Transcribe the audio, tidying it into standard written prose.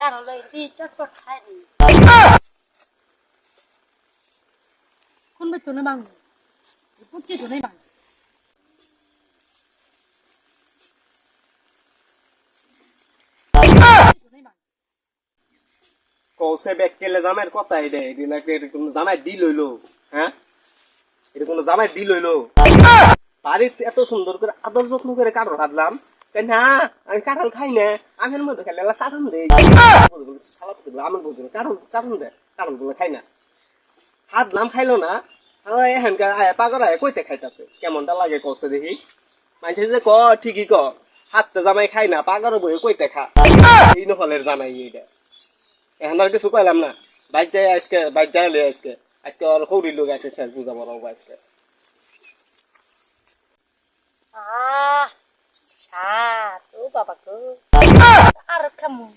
কারো লইতি চটপট খাইনি কোন বেতনে বাং পুচি তো নেই বাং কৌশে ব্যাককেলে জামাইয়ের কথা এটা এটা নাকি এটা কোনো জামাই ডিল হইলো হ্যাঁ এটা কোনো জামাই ডিল হইলো বাড়িতে এত সুন্দর করে আদর যত্ন করে কাঠল কাটলাম না আমি কাঁঠাল খাই না আমের মধ্যে খাইলে চাটান দেয় আমার বলছিল কাঠল চাটান দেয় কাঠল গুলো খাই না হাতলাম খাইলো না এখানকার আয়া পাগর আয়া কইতে খাইতেছে কেমনটা লাগে কষে দেখি মানছে যে ক ঠিকই ক হাতটা জামাই খাই না পাগর বই কইতে খা এই নহলের জামাই এইটা এখন আর কিছু কইলাম না বাইক যাই আজকে বাইক যাই আজকে আজকে আর কৌড়ির লোক আছে স্যার পূজা বড় আজকে সাত ও বাবা গো আর খামু